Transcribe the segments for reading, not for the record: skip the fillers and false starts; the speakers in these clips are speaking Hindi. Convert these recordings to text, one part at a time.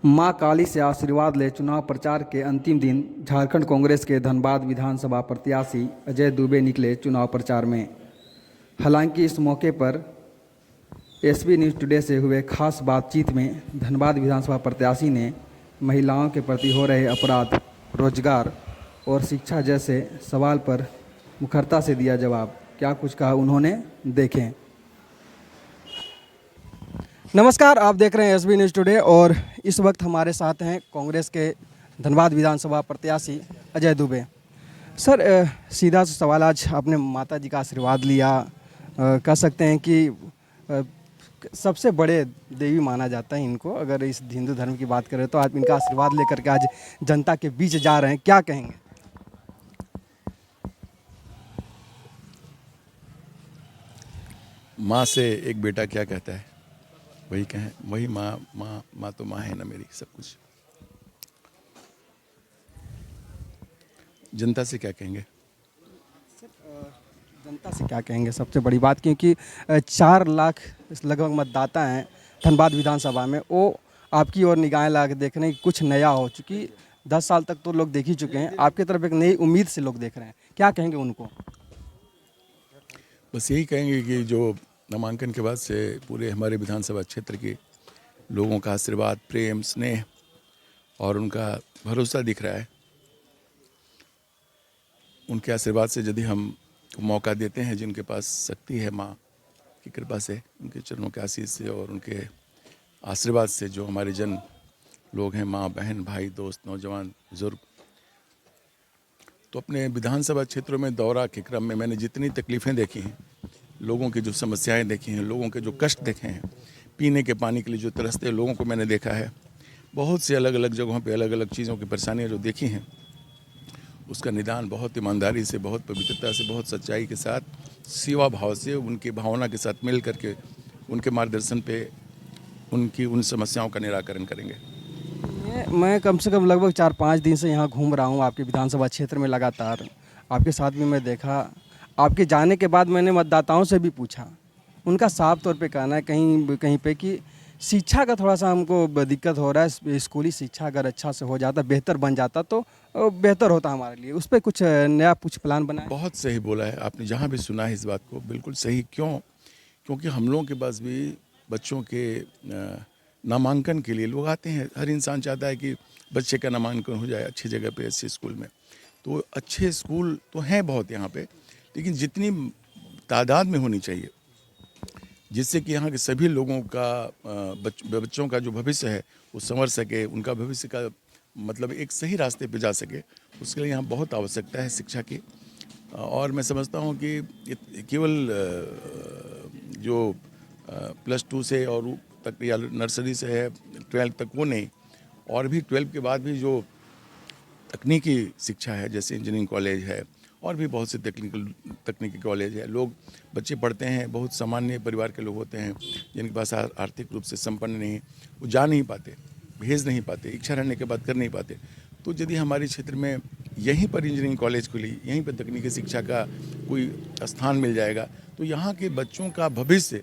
मां काली से आशीर्वाद ले चुनाव प्रचार के अंतिम दिन झारखंड कांग्रेस के धनबाद विधानसभा प्रत्याशी अजय दुबे निकले चुनाव प्रचार में। हालांकि इस मौके पर एसबी न्यूज़ टुडे से हुए खास बातचीत में धनबाद विधानसभा प्रत्याशी ने महिलाओं के प्रति हो रहे अपराध, रोजगार और शिक्षा जैसे सवाल पर मुखरता से दिया जवाब। क्या कुछ कहा उन्होंने, देखें। नमस्कार, आप देख रहे हैं एसबी न्यूज़ टुडे और इस वक्त हमारे साथ हैं कांग्रेस के धनबाद विधानसभा प्रत्याशी अजय दुबे। सर, सीधा सा सवाल, आज आपने माता जी का आशीर्वाद लिया। कह सकते हैं कि सबसे बड़े देवी माना जाता है इनको, अगर इस हिंदू धर्म की बात करें तो। आप इनका आशीर्वाद लेकर के आज जनता के बीच जा रहे हैं, क्या कहेंगे? माँ से एक बेटा क्या कहता है, वही कहें, वही माँ। माँ तो माँ है ना मेरी, सब कुछ। जनता से क्या कहेंगे? जनता से क्या कहेंगे, सबसे बड़ी बात, क्योंकि 4 लाख लगभग मतदाता हैं धनबाद विधानसभा में। वो आपकी ओर निगाहें ला के देख रहे हैं कि कुछ नया हो, चूँकि 10 साल तक तो लोग देख ही चुके हैं। आपकी तरफ एक नई उम्मीद से लोग देख रहे हैं, क्या कहेंगे उनको? बस यही कहेंगे कि जो नामांकन के बाद से पूरे हमारे विधानसभा क्षेत्र के लोगों का आशीर्वाद, प्रेम, स्नेह और उनका भरोसा दिख रहा है। उनके आशीर्वाद से यदि हम मौका देते हैं, जिनके पास शक्ति है माँ की कृपा से, उनके चरणों के आशीष से और उनके आशीर्वाद से, जो हमारे जन लोग हैं, माँ, बहन, भाई, दोस्त, नौजवान, बुजुर्ग, तो अपने विधानसभा क्षेत्रों में दौरा के क्रम में मैंने जितनी तकलीफ़ें देखी हैं, लोगों की जो समस्याएं देखी हैं, लोगों के जो कष्ट देखे हैं, पीने के पानी के लिए जो तरसते लोगों को मैंने देखा है, बहुत से अलग अलग जगहों पे अलग अलग चीज़ों की परेशानियां जो देखी हैं, उसका निदान बहुत ईमानदारी से, बहुत पवित्रता से, बहुत सच्चाई के साथ, सेवा भाव से, उनकी भावना के साथ मिल करके उनके मार्गदर्शन पे उनकी उन समस्याओं का निराकरण करेंगे। मैं कम से कम लगभग 4-5 दिन से यहाँ घूम रहा हूँ आपके विधानसभा क्षेत्र में लगातार। आपके साथ भी मैं देखा। आपके जाने के बाद मैंने मतदाताओं से भी पूछा, उनका साफ तौर पे कहना है कहीं कहीं पे कि शिक्षा का थोड़ा सा हमको दिक्कत हो रहा है। स्कूली शिक्षा अगर अच्छा से हो जाता, बेहतर बन जाता तो बेहतर होता हमारे लिए। उस पर कुछ नया कुछ प्लान बना है? बहुत सही बोला है आपने, जहाँ भी सुना है इस बात को, बिल्कुल सही। क्यों? क्योंकि हम लोगों के पास भी बच्चों के नामांकन के लिए लोग आते हैं। हर इंसान चाहता है कि बच्चे का नामांकन हो जाए अच्छी जगह पे, अच्छे स्कूल में। तो अच्छे स्कूल तो हैं बहुत यहाँ पे, लेकिन जितनी तादाद में होनी चाहिए, जिससे कि यहाँ के सभी लोगों का बच्चों का जो भविष्य है वो संवर सके, उनका भविष्य का मतलब एक सही रास्ते पे जा सके, उसके लिए यहाँ बहुत आवश्यकता है शिक्षा की। और मैं समझता हूँ कि केवल जो +2 से और तक या नर्सरी से है 12 तक, वो नहीं, और भी 12 के बाद भी जो तकनीकी शिक्षा है, जैसे इंजीनियरिंग कॉलेज है और भी बहुत से तकनीकी कॉलेज है। लोग, बच्चे पढ़ते हैं, बहुत सामान्य परिवार के लोग होते हैं जिनके पास आर्थिक रूप से संपन्न नहीं, वो जा नहीं पाते, भेज नहीं पाते, इच्छा रहने के बाद कर नहीं पाते। तो यदि हमारे क्षेत्र में यहीं पर इंजीनियरिंग कॉलेज खुली, यहीं पर तकनीकी शिक्षा का कोई स्थान मिल जाएगा, तो यहाँ के बच्चों का भविष्य,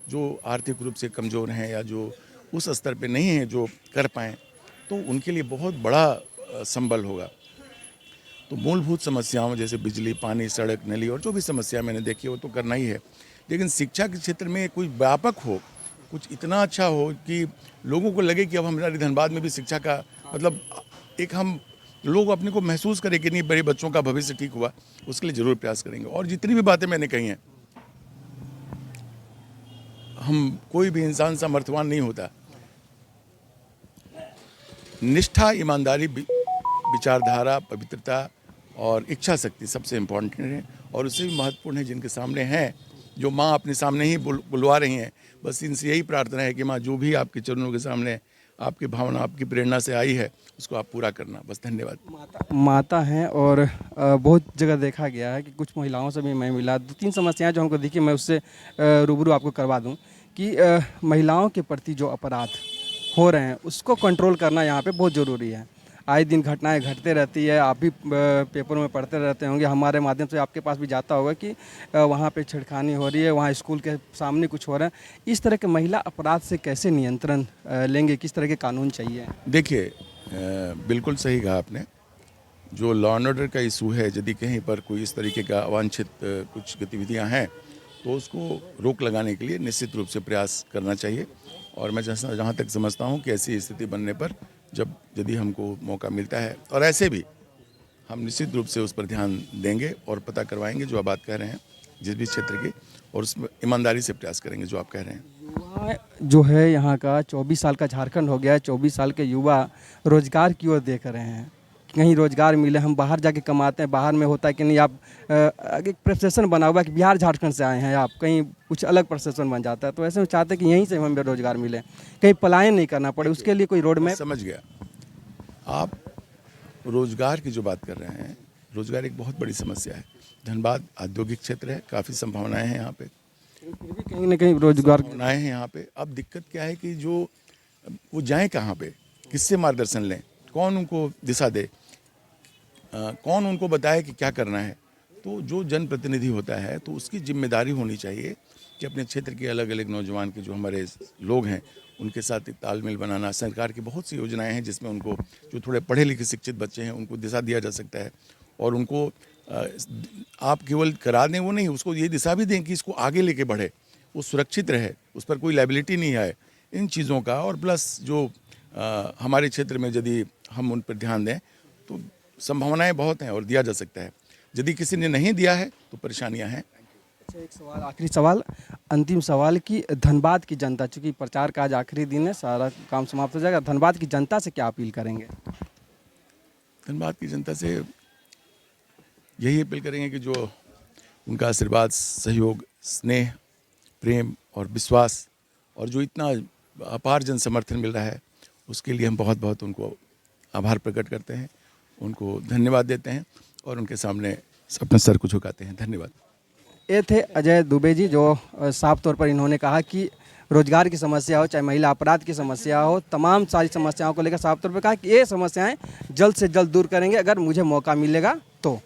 जो आर्थिक रूप से कमज़ोर हैं या जो उस स्तर पे नहीं हैं जो कर पाएँ, तो उनके लिए बहुत बड़ा संबल होगा। तो मूलभूत समस्याओं जैसे बिजली, पानी, सड़क, नली और जो भी समस्या मैंने देखी वो तो करना ही है, लेकिन शिक्षा के क्षेत्र में कुछ व्यापक हो, कुछ इतना अच्छा हो कि लोगों को लगे कि अब हमारे धनबाद में भी शिक्षा का मतलब एक हम लोग अपने को महसूस करें कि नहीं, बड़े बच्चों का भविष्य ठीक हुआ, उसके लिए ज़रूर प्रयास करेंगे। और जितनी भी बातें मैंने कही हैं, हम कोई भी इंसान सामर्थ्यवान नहीं होता। निष्ठा, ईमानदारी, विचारधारा, पवित्रता और इच्छा शक्ति सबसे इम्पोर्टेंट है, और उससे भी महत्वपूर्ण है जिनके सामने हैं, जो माँ अपने सामने ही बुलवा रही हैं। बस इनसे यही प्रार्थना है कि माँ, जो भी आपके चरणों के सामने आपकी भावना, आपकी प्रेरणा से आई है, उसको आप पूरा करना। बस धन्यवाद। माता हैं और बहुत जगह देखा गया है कि कुछ महिलाओं से भी मैं मिला। 2-3 समस्याएं जो हमको दिखी, मैं उससे रूबरू आपको करवा दूं कि महिलाओं के प्रति जो अपराध हो रहे हैं उसको कंट्रोल करना यहाँ पे बहुत ज़रूरी है। आए दिन घटनाएं घटते रहती है, आप भी पेपर में पढ़ते रहते होंगे, हमारे माध्यम से आपके पास भी जाता होगा कि वहाँ पे छेड़खानी हो रही है, वहाँ स्कूल के सामने कुछ हो रहा है। इस तरह के महिला अपराध से कैसे नियंत्रण लेंगे, किस तरह के कानून चाहिए? देखिए, बिल्कुल सही कहा आपने। जो लॉ एंड ऑर्डर का इशू है, यदि कहीं पर कोई इस तरीके का अवांछित कुछ गतिविधियां हैं तो उसको रोक लगाने के लिए निश्चित रूप से प्रयास करना चाहिए। और मैं जहाँ तक समझता हूँ कि ऐसी स्थिति बनने पर जब यदि हमको मौका मिलता है, और ऐसे भी हम निश्चित रूप से उस पर ध्यान देंगे और पता करवाएंगे जो आप बात कह रहे हैं जिस भी क्षेत्र की, और उसमें ईमानदारी से प्रयास करेंगे जो आप कह रहे हैं। युवा जो है यहाँ का 24 साल का झारखंड हो गया है, 24 साल के युवा रोजगार की ओर देख रहे हैं, कहीं रोजगार मिले, हम बाहर जाके कमाते हैं, बाहर में होता है कि नहीं आप एक प्रोफेशन बना हुआ है कि बिहार झारखंड से आए हैं आप, कहीं कुछ अलग प्रोफेशन बन जाता है, तो ऐसे में चाहते हैं कि यहीं से हमें रोजगार मिले, कहीं पलायन नहीं करना पड़े, उसके लिए कोई रोड मैप? समझ गया। आप रोजगार की जो बात कर रहे हैं, रोजगार एक बहुत बड़ी समस्या है। धनबाद औद्योगिक क्षेत्र है, काफ़ी संभावनाएं हैं यहाँ पे, फिर भी कहीं ना कहीं रोजगार संभावनाएं हैं यहाँ पे। अब दिक्कत क्या है कि जो वो जाएं कहाँ पे, किससे मार्गदर्शन लें, कौन उनको दिशा दे, कौन उनको बताए कि क्या करना है। तो जो जनप्रतिनिधि होता है तो उसकी जिम्मेदारी होनी चाहिए कि अपने क्षेत्र के अलग अलग नौजवान के जो हमारे लोग हैं उनके साथ एक तालमेल बनाना। सरकार की बहुत सी योजनाएं हैं जिसमें उनको, जो थोड़े पढ़े लिखे शिक्षित बच्चे हैं, उनको दिशा दिया जा सकता है। और उनको आप केवल करा दें वो नहीं, उसको ये दिशा भी दें कि इसको आगे लेके बढ़े, वो सुरक्षित रहे, उस पर कोई लायबिलिटी नहीं आए, इन चीज़ों का। और प्लस जो हमारे क्षेत्र में यदि हम उन पर ध्यान दें तो संभावनाएं बहुत हैं और दिया जा सकता है। यदि किसी ने नहीं दिया है तो परेशानियां हैं। अच्छा, एक सवाल, आखिरी सवाल, अंतिम सवाल कि धनबाद की जनता, चूंकि प्रचार का आज आखिरी दिन है, सारा काम समाप्त हो जाएगा, धनबाद की जनता से क्या अपील करेंगे? धनबाद की जनता से यही अपील करेंगे कि जो उनका आशीर्वाद, सहयोग, स्नेह, प्रेम और विश्वास, और जो इतना अपार जन समर्थन मिल रहा है, उसके लिए हम बहुत बहुत उनको आभार प्रकट करते हैं, उनको धन्यवाद देते हैं और उनके सामने अपने सर को झुकाते हैं। धन्यवाद। ये थे अजय दुबे जी, जो साफ तौर पर इन्होंने कहा कि रोजगार की समस्या हो, चाहे महिला अपराध की समस्या हो, तमाम सारी समस्याओं को लेकर साफ तौर पर कहा कि ये समस्याएं जल्द से जल्द दूर करेंगे अगर मुझे मौका मिलेगा तो।